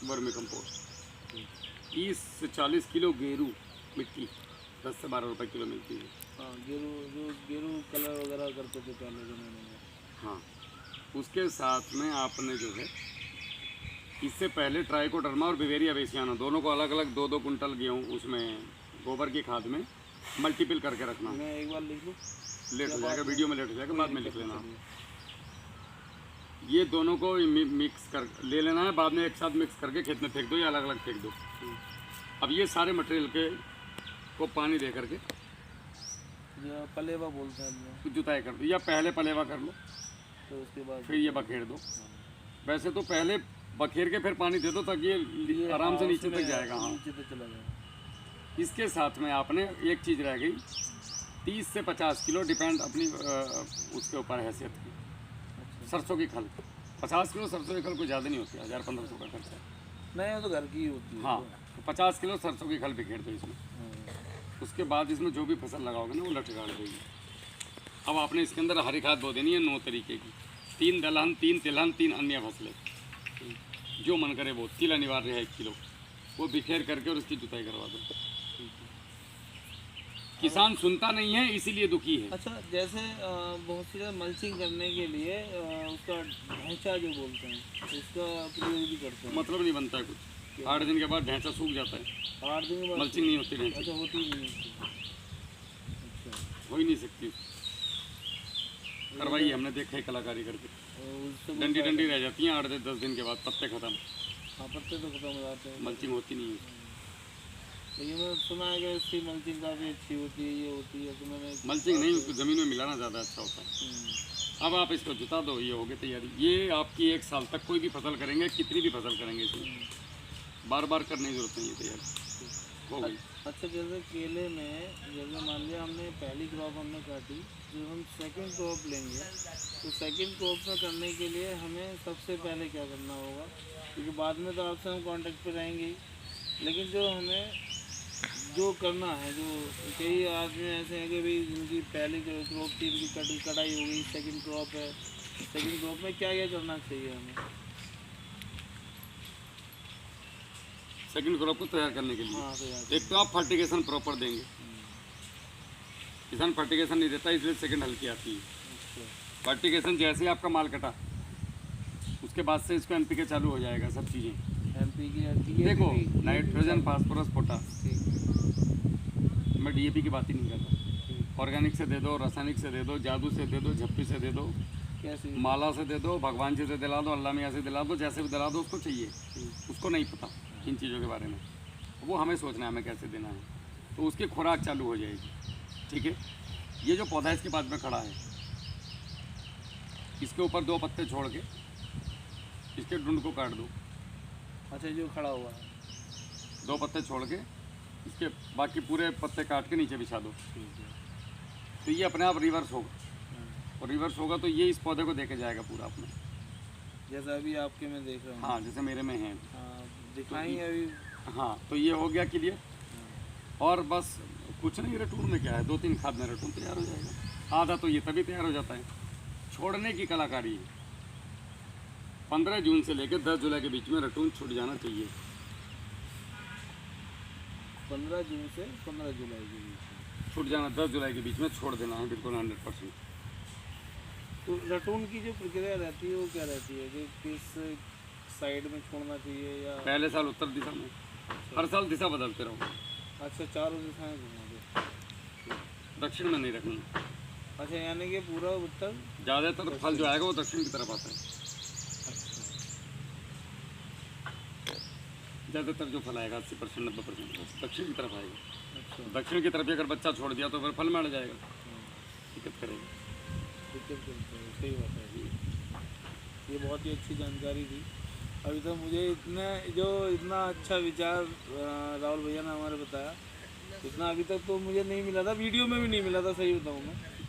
वर्मी कंपोस्ट, 30 से 40 किलो गेरू मिट्टी 10 से 12 रुपए किलो मिलती है। हाँ गेरू कलर वगैरह करते थे पहले ज़माने में। हाँ, उसके साथ में आपने जो है इससे पहले ट्राइकोडर्मा और बिवेरिया बेसियाना दोनों को अलग अलग 2-2 कुंटल गेहूँ उसमें गोबर की खाद में मल्टीपल करके रखना। मैं एक बार लिख लूँ, लेट हो जाएगा, वीडियो में लेट हो जाएगा, बाद में लिख लेना। ये दोनों को मिक्स कर ले लेना है, बाद में एक साथ मिक्स करके खेत में फेंक दो या अलग अलग फेंक दो। अब ये सारे मटेरियल के को पानी दे करके या पलेवा बोलते हैं हम जुताई कर दो, या पहले पलेवा कर लो लोग, तो उसके बाद फिर ये बखेर दो। वैसे तो पहले बखेर के फिर पानी दे दो ताकि ये आराम से नीचे तक जाएगा। हाँ, नीचे तक चला जाएगा। इसके साथ में आपने एक चीज़ रह गई, 30 से 50 किलो डिपेंड अपनी उसके ऊपर हैसियत की, सरसों की खल। 50 किलो सरसों की खल कोई ज़्यादा नहीं होती, 1000-1500 का खर्चा है। नहीं वो तो घर की ही होती है। हाँ, तो 50 किलो सरसों की खल बिखेर दो इसमें। उसके बाद इसमें जो भी फसल लगाओगे ना वो लटका देगी। अब आपने इसके अंदर हरी खाद बो देनी है 9 तरीके की, 3 दलहन, 3 तिलहन, 3 अन्य फसलें, जो मन करे वो। तिल अनिवार्य है 1 किलो, वो बिखेर करके और उसकी जुताई करवा दो। किसान सुनता नहीं है इसीलिए दुखी है। अच्छा, जैसे बहुत सी जगह मल्चिंग करने के लिए उसका ढांचा जो बोलते हैं उसका प्रयोग भी करते हैं, मतलब नहीं बनता है कुछ, 8 दिन के बाद ढांचा सूख जाता है, 8 दिन के बाद। मल्चिंग नहीं होती ढांचे, अच्छा, होती नहीं है। अच्छा, हो ही नहीं सकती। करवाई हमने, देखा है कलाकारी करके, और उससे डंडी डंडी रह जाती हैं 8-10 दिन के बाद, पत्ते खत्म, हाँ पत्ते तो खत्म हो जाते हैं। मल्चिंग होती नहीं है। लेकिन मैंने सुना है कि इसकी मल्चिंग काफ़ी अच्छी होती है, ये होती है, तो मैंने मल्चिंग नहीं, उसको ज़मीन में मिलाना ज़्यादा अच्छा होता है। अब आप इसको जुता दो, ये हो गई तैयारी। ये आपकी 1 साल तक कोई भी फसल करेंगे, कितनी भी फसल करेंगे, इसमें बार बार करने की जरूरत नहीं है, तैयारी हो गई। अच्छा, जैसे केले में जैसे मान लिया हमने पहली क्रॉप हमने काटी, जब हम सेकंड क्रॉप लेंगे तो सेकंड क्रॉप में करने के लिए हमें सबसे पहले क्या करना होगा, क्योंकि बाद में तो आपसे हम कांटेक्ट पे रहेंगे ही, लेकिन जो हमें जो करना है, जो कई आदमी ऐसे हैं कि भाई जिनकी पहली क्रॉप थी उनकी कटाई हो गई, सेकंड क्रॉप है, सेकंड क्रॉप में क्या क्या करना चाहिए हमें सेकंड क्रॉप को तैयार करने के लिए? हाँ तो यार, एक तो आप फर्टिगेशन प्रॉपर देंगे, किसान फर्टिगेशन नहीं देता इसलिए सेकंड हल्की आती है। अच्छा, फर्टिगेशन जैसे ही आपका माल कटा उसके बाद से इसको एनपीके चालू हो जाएगा, सब चीज़ें एमपी की देखो, नाइट्रोजन, फास्फोरस, पोटास, ठीक मैं डीएपी की बात ही नहीं कर रहा। ऑर्गेनिक से दे दो, रासायनिक से दे दो, जादू से दे दो, झप्पी से दे दो, कैसे माला से दे दो, भगवान जी से दिला दो, अल्लाह मियाँ से दिला दो, जैसे भी दिला दो, उसको चाहिए, उसको नहीं पता इन चीज़ों के बारे में, वो हमें सोचना है हमें कैसे देना है, तो उसकी खुराक चालू हो जाएगी। ठीक है, ये जो पौधा इसके बाद में खड़ा है, इसके ऊपर 2 पत्ते छोड़ के इसके डुंड को काट दो, अच्छा, जो खड़ा हुआ है। 2 पत्ते छोड़ के इसके बाकी पूरे पत्ते काट के नीचे बिछा दो, ठीक है। तो ये अपने आप रिवर्स होगा, और रिवर्स होगा तो ये इस पौधे को देके जाएगा पूरा अपना। जैसा अभी आपके में देख रहा हूँ। हाँ, जैसे मेरे में है। हाँ, दिखाई अभी। हाँ, तो ये हो गया क्लियर। और बस कुछ नहीं, रटून में क्या है, 2-3 खाद में रटून तैयार हो जाएगा। आधा तो ये तभी तैयार हो जाता है। छोड़ने की कलाकारी है। 15 जून से लेकर 10 जुलाई के बीच में रटून छूट जाना चाहिए। 15 जून से 15 जुलाई के बीच में छूट जाना, 10 जुलाई के बीच में छोड़ देना है बिल्कुल 100%। तो रटून की जो प्रक्रिया रहती है वो क्या रहती है कि किस साइड में छोड़ना चाहिए या? पहले साल उत्तर दिशा में, हर साल दिशा बदलते रहो। अच्छा, चारों दिशाएं घुमा दो। दक्षिण में नहीं रखनी। अच्छा, यानी कि पूरा उत्तर। ज़्यादातर फल जो आएगा वो दक्षिण की तरफ आता है। ज़्यादातर जो फल आएगा 80% 90% दक्षिण की तरफ आएगा। अच्छा, दक्षिण की तरफ ही अगर बच्चा छोड़ दिया तो फिर फल में अड़ जाएगा, दिक्कत करेगा। दिक्कत करता है, सही बात है। ये बहुत ही अच्छी जानकारी थी। अभी तक मुझे इतना अच्छा विचार राहुल भैया ने हमारे बताया, इतना अभी तक तो मुझे नहीं मिला था, वीडियो में भी नहीं मिला था, सही बताऊँ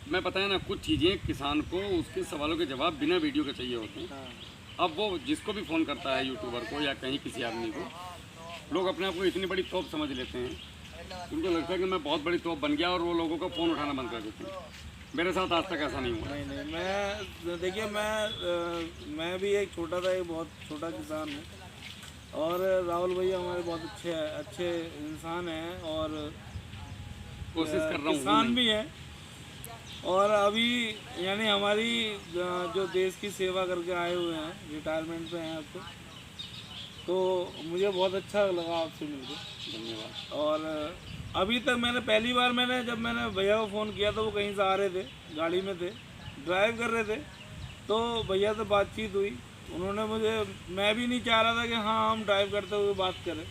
मैं बताया ना, कुछ चीज़ें किसान को उसके सवालों के जवाब बिना वीडियो के चाहिए होते हैं। हाँ। अब वो जिसको भी फ़ोन करता है, यूट्यूबर को या कहीं किसी आदमी को, लोग अपने आप को इतनी बड़ी तोप समझ लेते हैं, उनको लगता है कि मैं बहुत बड़ी तोप बन गया, और वो लोगों को फ़ोन उठाना बंद कर देते हैं। मेरे साथ आज तक ऐसा नहीं हुआ। नहीं, मैं देखिए, मैं भी एक बहुत छोटा किसान हूँ, और राहुल भैया हमारे बहुत अच्छे इंसान हैं, और कोशिश कर रहा हूँ किसान भी हैं। और अभी यानी हमारी जो देश की सेवा करके आए हुए हैं, रिटायरमेंट पे हैं अब तो मुझे बहुत अच्छा लगा आपसे मिलकर। धन्यवाद। और अभी तक पहली बार जब मैंने भैया को फ़ोन किया तो वो कहीं से आ रहे थे, गाड़ी में थे, ड्राइव कर रहे थे, तो भैया से बातचीत हुई। उन्होंने मैं भी नहीं चाह रहा था कि हाँ हम ड्राइव करते हुए बात करें,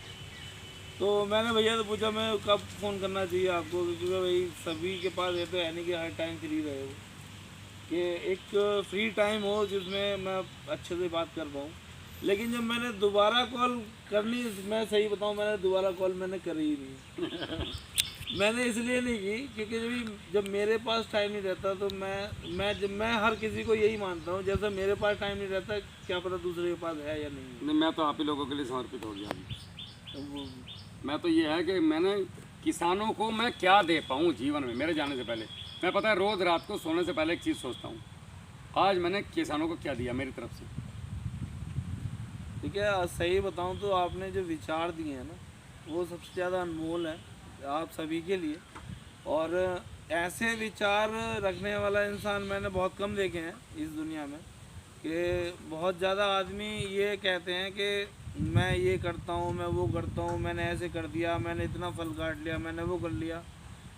तो मैंने भैया से पूछा मैं कब फ़ोन करना चाहिए आपको, क्योंकि भाई सभी के पास ये तो है नहीं कि हर टाइम फ्री रहे हो, कि एक फ्री टाइम हो जिसमें मैं अच्छे से बात कर पाऊँ। लेकिन जब मैंने दोबारा कॉल करनी, मैं सही बताऊँ, मैंने दोबारा कॉल करी ही नहीं। मैंने इसलिए नहीं की क्योंकि जब मेरे पास टाइम नहीं रहता तो मैं हर किसी को यही मानता हूँ, जैसा मेरे पास टाइम नहीं रहता, क्या पता दूसरे के पास है या नहीं। मैं तो आप ही लोगों के लिए समर्पित हो गया। तो मैं तो ये है कि मैंने किसानों को मैं क्या दे पाऊँ जीवन में। मेरे जाने से पहले मैं पता है रोज़ रात को सोने से पहले एक चीज़ सोचता हूँ, आज मैंने किसानों को क्या दिया मेरी तरफ से। ठीक है, सही बताऊं तो आपने जो विचार दिए हैं ना, वो सबसे ज़्यादा अनमोल है आप सभी के लिए। और ऐसे विचार रखने वाला इंसान मैंने बहुत कम देखे हैं इस दुनिया में, कि बहुत ज़्यादा आदमी ये कहते हैं कि मैं ये करता हूँ, मैं वो करता हूँ, मैंने ऐसे कर दिया, मैंने इतना फल काट लिया, मैंने वो कर लिया।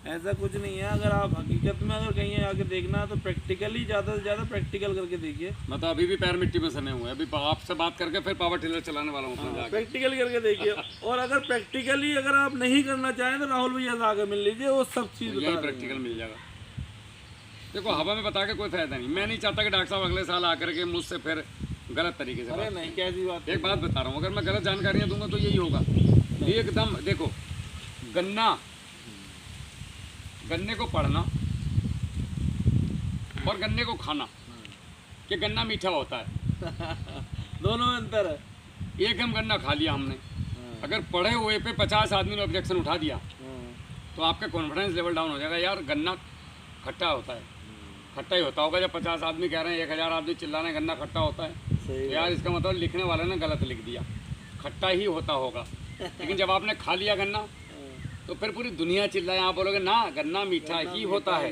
ऐसा कुछ नहीं है। अगर आप हकीकत में अगर कहीं आके देखना है तो प्रैक्टिकली, ज़्यादा से ज़्यादा प्रैक्टिकल करके देखिए। मैं तो अभी भी पैर मिट्टी में सने हुए हैं, अभी आपसे बात करके फिर पावर टिलर चलाने वाला हूँ। प्रैक्टिकल करके देखिए। और अगर प्रैक्टिकली अगर आप नहीं करना चाहें तो राहुल भैया से आगे मिल लीजिए, वो सब चीज़ प्रैक्टिकल मिल जाएगा। देखो हवा में बता के कोई फायदा नहीं। मैं नहीं चाहता कि डॉक्टर साहब अगले साल आकर के मुझसे फिर गलत तरीके से अरे नहीं, कैसी बात। एक बात बता रहा हूँ, अगर मैं गलत जानकारियाँ दूंगा तो यही होगा एकदम। देखो गन्ने को पढ़ना और गन्ने को खाना, कि गन्ना मीठा होता है दोनों में अंतर है। एक हम गन्ना खा लिया हमने, अगर पढ़े हुए पे 50 आदमी ने ऑब्जेक्शन उठा दिया तो आपका कॉन्फिडेंस लेवल डाउन हो जाएगा। यार गन्ना खट्टा होता है, खट्टा ही होता होगा। जब 50 आदमी कह रहे हैं, 1000 आदमी चिल्ला रहे हैं गन्ना खट्टा होता है, तो यार इसका मतलब लिखने वाले ने गलत लिख दिया, खट्टा ही होता होगा। लेकिन जब आपने खा लिया गन्ना तो फिर पूरी दुनिया चिल्लाए, आप बोलोगे ना गन्ना मीठा ही होता है।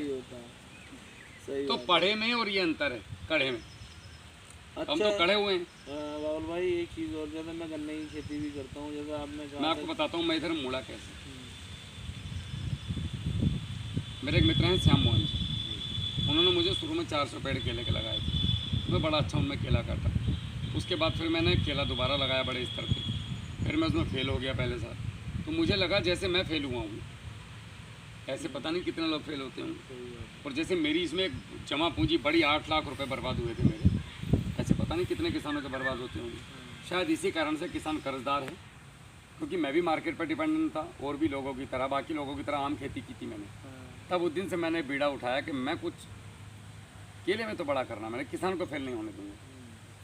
तो पढ़े में और ये अंतर है कढ़े में। अच्छा, हम तो कढ़े हुए हैं। राहुल भाई एक चीज़ और, जैसे मैं गन्ने की खेती भी करता हूँ, जैसे आपने कहा, मैं आपको बताता हूँ मैं इधर मुड़ा कैसे। मेरे एक मित्र हैं श्याम मोहन जी, उन्होंने मुझे शुरू में 400 पेड़ केले के लगाए थे। मैं बड़ा अच्छा उनमें केला काटा। उसके बाद फिर मैंने केला दोबारा लगाया बड़े स्तर पे, फिर मैं उसमें फेल हो गया पहले साल। तो मुझे लगा जैसे मैं फेल हुआ हूँ, ऐसे पता नहीं कितने लोग फेल होते होंगे। और जैसे मेरी इसमें जमा पूंजी बड़ी 8 लाख रुपए बर्बाद हुए थे मेरे, ऐसे पता नहीं कितने किसानों के बर्बाद होते होंगे। शायद इसी कारण से किसान कर्जदार है, क्योंकि मैं भी मार्केट पर डिपेंडेंट था और भी लोगों की तरह, बाकी लोगों की तरह आम खेती की थी मैंने। तब उस दिन से मैंने बीड़ा उठाया कि मैं कुछ केले में तो बड़ा करना, मैंने किसान को फेल नहीं होने दूंगा।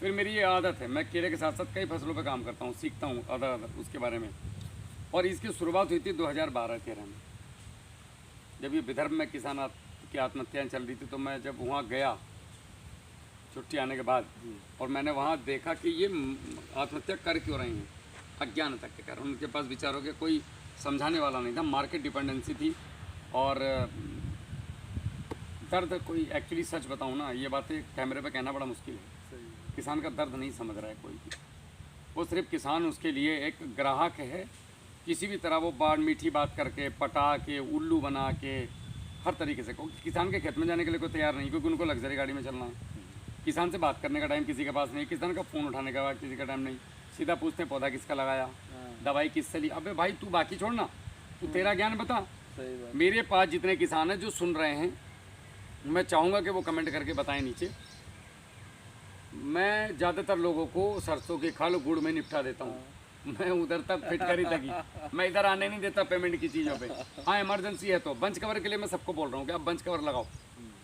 फिर मेरी ये आदत है, मैं केले के साथ साथ कई फसलों पर काम करता हूँ, सीखता हूँ अदर उसके बारे में। और इसकी शुरुआत हुई थी 2012-13 में, जब ये विदर्भ में किसान की आत्महत्याएँ चल रही थी। तो मैं जब वहाँ गया छुट्टी आने के बाद, और मैंने वहाँ देखा कि ये आत्महत्या कर क्यों रही हैं, अज्ञानता के कारण। उनके पास विचारों के कोई समझाने वाला नहीं था, मार्केट डिपेंडेंसी थी। और दर्द कोई, एक्चुअली सच बताऊँ ना, ये बातें कैमरे पे कहना बड़ा मुश्किल है, किसान का दर्द नहीं समझ रहा है कोई भी। वो सिर्फ किसान उसके लिए एक ग्राहक है, किसी भी तरह वो बात मीठी बात करके, पटा के, उल्लू बना के, हर तरीके से। किसान के खेत में जाने के लिए कोई तैयार नहीं, क्योंकि उनको लग्जरी गाड़ी में चलना है। किसान से बात करने का टाइम किसी के पास नहीं, किसान का फ़ोन उठाने का किसी का टाइम नहीं। सीधा पूछते हैं पौधा किसका लगाया, दवाई किससे ली। अबे भाई तू बाकी छोड़ ना, तू तेरा ज्ञान बता। सही बात। मेरे पास जितने किसान हैं जो सुन रहे हैं, मैं चाहूँगा कि वो कमेंट करके बताएं नीचे। मैं ज़्यादातर लोगों को सरसों की खल गुड़ में निपटा देता हूँ। मैं उधर तक फिटकरी तक ही, मैं इधर आने नहीं देता पेमेंट की चीज़ों पे। हाँ इमरजेंसी है तो बंच कवर के लिए मैं सबको बोल रहा हूँ कि आप बंच कवर लगाओ,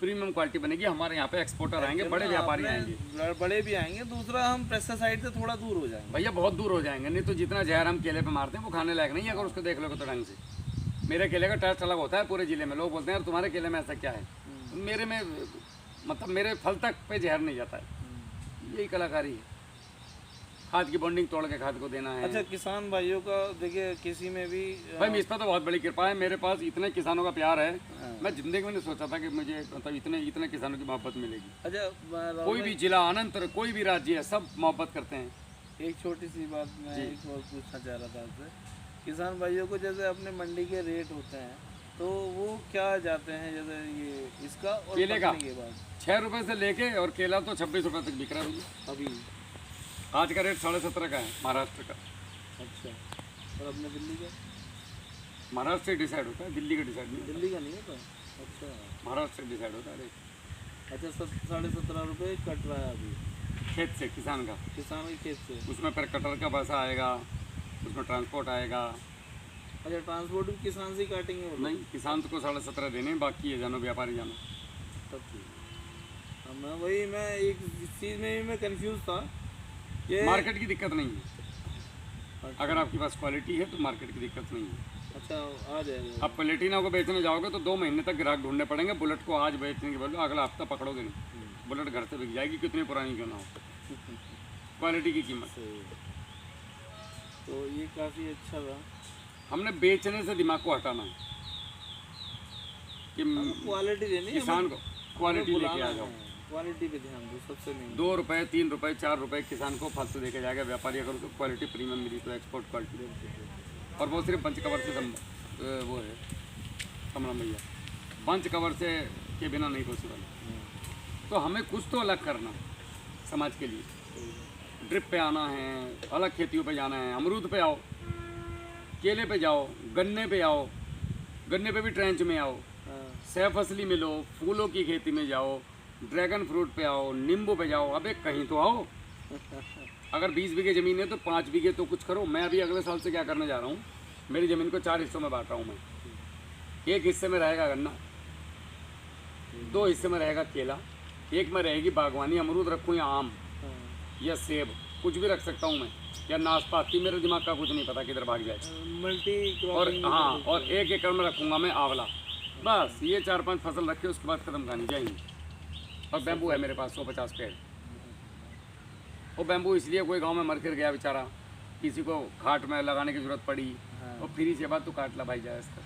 प्रीमियम क्वालिटी बनेगी। हमारे यहाँ पे एक्सपोर्टर आएंगे, बड़े व्यापारी आएंगे, बड़े भी आएंगे। दूसरा हम पेस्टिसाइड से थोड़ा दूर हो जाएंगे भैया, बहुत दूर हो जाएंगे। नहीं तो जितना जहर हम केले पे मारते हैं वो खाने लायक नहीं है, अगर उसको देख लोगे तो ढंग से। मेरे केले का टेस्ट अलग होता है पूरे ज़िले में। लोग बोलते हैं यार तुम्हारे केले में ऐसा क्या है, मेरे में मतलब मेरे फल तक पे जहर नहीं जाता है। यही कलाकारी है, खाद की बॉन्डिंग तोड़ के खाद को देना है। अच्छा, किसान भाइयों का देखिए किसी में भी भाई इस पर तो बहुत बड़ी कृपा है, मेरे पास इतने किसानों का प्यार है। मैं जिंदगी में नहीं सोचा था कि मुझे मतलब इतने किसानों की मोहब्बत मिलेगी। अच्छा, कोई भी जिला अनंतर, कोई भी राज्य है, सब मोहब्बत करते हैं। एक छोटी सी बात मैं एक और पूछना चाह रहा था आपसे। किसान भाइयों को जैसे अपने मंडी के रेट होते हैं तो वो क्या जाते हैं, जैसे ये इसका और केले का के बाद 6 रुपये से लेके, और केला तो 26 रुपये तक बिक रहा है भैया। अभी आज का रेट 17.5 का है महाराष्ट्र का। अच्छा, और अपने दिल्ली का? महाराष्ट्र से डिसाइड होता है, दिल्ली का डिसाइड नहीं होता। दिल्ली का नहीं होता? अच्छा, महाराष्ट्र से डिसाइड होता है रेट। अच्छा, 17.5 रुपये कट रहा है अभी खेत से, किसान का, किसान के खेत से। उसमें फिर कटर का पैसा आएगा, उसमें ट्रांसपोर्ट आएगा। अच्छा, ट्रांसपोर्ट भी किसान से ही काटेंगे वो लोग? नहीं, किसान को 17.5 देने, बाकी ये जानो व्यापारी जानो। तब ठीक। हाँ, मैं एक चीज़ में भी मैं कंफ्यूज था कि मार्केट की दिक्कत नहीं है, अगर आपके पास क्वालिटी है तो मार्केट की दिक्कत नहीं है। अच्छा, आ जाएगा। आप प्लेटिना को बेचने जाओगे तो 2 महीने तक ग्राहक ढूंढने पड़ेंगे। बुलेट को आज बेचने के बदले अगला हफ्ता पकड़ोगे नहीं, बुलेट घर से बिक जाएगी, कितनी पुरानी क्यों ना हो। क्वालिटी की कीमत। सही। तो ये काफ़ी अच्छा था। हमने बेचने से दिमाग को हटाना है कि क्वालिटी देनी है, किसान को क्वालिटी लेके आ जाओ। क्वालिटी पे ध्यान दो सबसे मेन। 2 रुपये, 3 रुपये, 4 रुपये किसान को फालतू देके जाएगा व्यापारी, अगर उसको क्वालिटी प्रीमियम मिली तो एक्सपोर्ट क्वालिटी। और वो सिर्फ पंच कवर से वो है कमला भैया, पंच कवर से के बिना नहीं पॉसिबल। तो हमें कुछ तो अलग करना समाज के लिए। ड्रिप पे आना है, अलग खेतियों पे जाना है। अमरूद पे आओ, केले पे जाओ, गन्ने पे आओ, गन्ने पे भी ट्रेंच में आओ, सह फसली में लो, फूलों की खेती में जाओ, ड्रैगन फ्रूट पे आओ, नींबू पे जाओ। अबे कहीं तो आओ। अगर 20 बीघे ज़मीन है तो 5 बीघे तो कुछ करो। मैं अभी अगले साल से क्या करने जा रहा हूँ, मेरी ज़मीन को 4 हिस्सों में बांट रहा हूँ मैं। एक हिस्से में रहेगा गन्ना, 2 हिस्से में रहेगा केला, एक में रहेगी बागवानी, अमरूद रखूँ या आम या सेब, कुछ भी रख सकता हूँ मैं, या नाशपाती। मेरे दिमाग का कुछ नहीं पता किधर भाग जाए। मल्टी और हाँ, और 1 एकड़ में रखूँगा मैं आंवला। बस ये 4-5 फसल रखे, उसके बाद ख़त्म कहानी जाएंगी। और बैम्बू है मेरे पास 150 पेड़। वो बैम्बू इसलिए कोई गांव में मर कर गया बेचारा, किसी को घाट में लगाने की ज़रूरत पड़ी, और फ्री से बात तो काट ला भाई जाए इसका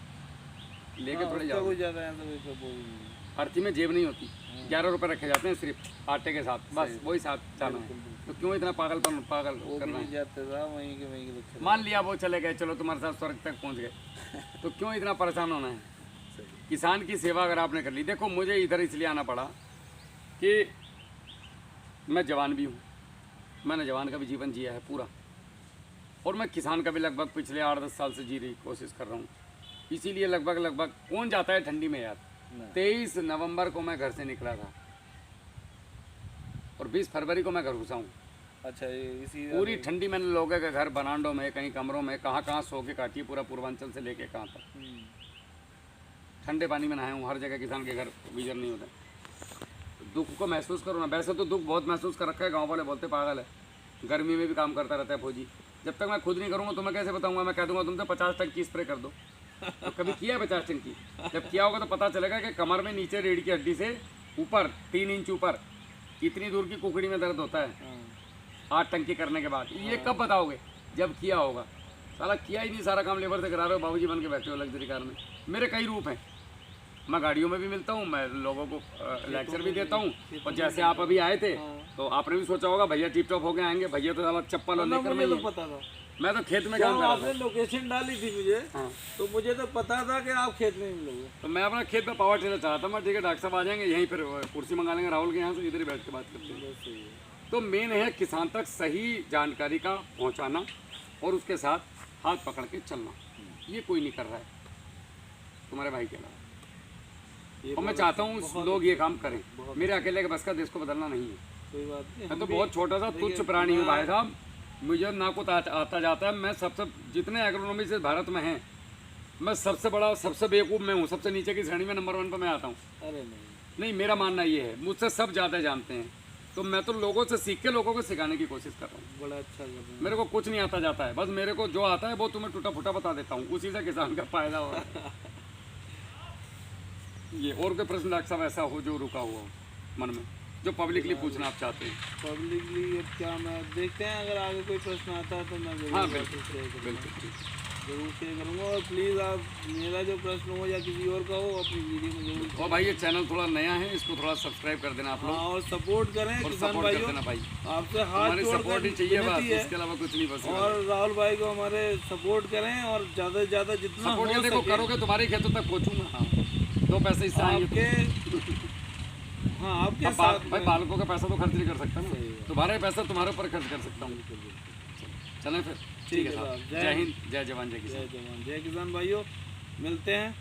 लेके थोड़े जाओ। कोई ज़्यादा है तो आरती में जेब नहीं होती, 11 रुपये रखे जाते हैं सिर्फ आटे के साथ, बस वही साथ जाना है। तो क्यों इतना पागल करना है। जाते था वहीं के मान लिया वो चले गए, चलो तुम्हारे साथ स्वर्ग तक पहुंच गए, तो क्यों इतना परेशान होना है। किसान की सेवा अगर आपने कर ली। देखो मुझे इधर इसलिए आना पड़ा कि मैं जवान भी हूँ, मैंने जवान का भी जीवन जिया है पूरा, और मैं किसान का भी लगभग पिछले 8-10 साल से जी रही कोशिश कर रहा हूँ। इसीलिए लगभग कौन जाता है ठंडी में यार। 23 नवंबर को मैं घर से निकला था और 20 फरवरी को मैं घर घुसा हूँ। अच्छा, ये इसी पूरी ठंडी मैंने लोगों के घर बरांडों में, कहीं कमरों में, कहाँ कहाँ सो के काटी है, पूरा पूर्वांचल से लेके कहाँ तक। ठंडे पानी में नहाया हूँ, हर जगह किसान के घर गीजर नहीं होते। दुख को महसूस करो ना। वैसे तो दुख बहुत महसूस कर रखा है, गांव वाले बोलते पागल है, गर्मी में भी काम करता रहता है फौजी। जब तक मैं खुद नहीं करूँगा तो मैं कैसे बताऊँगा? मैं कह दूँगा तुमसे 50 टंकी स्प्रे कर दो, तो कभी किया है 50 टंकी? जब किया होगा तो पता चलेगा कि कमर में नीचे रीढ़ की हड्डी से ऊपर 3 इंच ऊपर कितनी दूर की कुकड़ी में दर्द होता है 8 टंकी करने के बाद। ये कब बताओगे? जब किया होगा। साला किया ही नहीं, सारा काम लेबर से करा रहे हो, बाबूजी बन के बैठे हो लग्जरी कार में। मेरे कई रूप हैं, मैं गाड़ियों में भी मिलता हूँ, मैं लोगों को लेक्चर भी देता हूँ। और जैसे आप अभी आए थे तो आपने भी सोचा होगा भैया टिप टॉप होके आएंगे, भैया तो साला चप्पल और लेकर मुझे तो पता था, मैं तो खेत में जब काम कर रहा आपने लोकेशन डाली थी मुझे, तो मुझे तो पता था कि आप खेत में ही मिलोगे। तो मैं अपना खेत में पावर टेलर चाहता मैं, ठीक है डॉक्टर साहब आ जाएंगे यहीं, फिर कुर्सी मंगा लेंगे राहुल के यहाँ से, इधर ही बैठ के बात करते हैं। सही है। तो मेन है किसान तक सही जानकारी का पहुँचाना और उसके साथ हाथ पकड़ के चलना। ये कोई नहीं कर रहा है तुम्हारे भाई के अलावा। और मैं चाहता हूँ लोग ये काम करें। मेरे अकेले के बस का देश को बदलना नहीं है। कोई बात नहीं, मैं तो बहुत छोटा सा तुच्छ प्राणी हूँ भाई साहब, मुझे ना कुछ आता जाता है। मैं सबसे, जितने एग्रोनॉमी से भारत में हैं, मैं सबसे बड़ा, सबसे बेवकूफ़ मैं हूँ, सबसे नीचे की श्रेणी में नंबर 1 पर मैं आता हूँ। अरे नहीं, मेरा मानना ये है, मुझसे सब ज़्यादा जानते हैं, तो मैं तो लोगों से सीख के लोगों को सिखाने की कोशिश कर रहा हूँ। बड़ा अच्छा कर रहे हैं। मेरे को कुछ नहीं आता जाता है, बस मेरे को जो आता है वो तुम्हें टूटा फूटा बता देता हूँ, उसी से किसान का फायदा हो रहा है। ये और कोई प्रश्न डॉक्टर साहब ऐसा हो जो रुका हुआ हो मन में, जो पब्लिकली पूछना आप चाहते हैं? पब्लिकली अब क्या, मैं देखते हैं अगर आगे कोई प्रश्न आता है तो मैं जरूर हाँ, आपसे शेयर करूंगा। बिल्कुल। जरूर शेयर करूंगा। और प्लीज़ आप मेरा जो प्रश्न हो या किसी और का हो अपनी वीडियो में जरूर। और भाई ये चैनल थोड़ा नया है, इसको थोड़ा सब्सक्राइब कर देना आप लोग, हाँ, और सपोर्ट करें और किसान सपोर्ट कर भाइयों। देना भाई। आपसे हाथ हमारी जोड़ सपोर्ट ही कर चाहिए बस, विनती है। इसके अलावा कुछ नहीं बस। और राहुल भाई को हमारे सपोर्ट करें और ज़्यादा से ज़्यादा जितना सपोर्ट हो देखो सके करोगे तुम्हारे खेतों तक पहुँचूंगा। हाँ, 2 पैसे इससे आएंगे। हाँ, आपके अब साथ भाई बालकों का पैसा तो खर्च नहीं कर सकता सही ना, है। तुम्हारे पैसा तुम्हारे ऊपर खर्च कर सकता हूँ। चलें फिर, ठीक है साहब। साहब। जय हिंद, जय जवान, जय किसान। जय जवान, जय किसान भाइयों, मिलते हैं।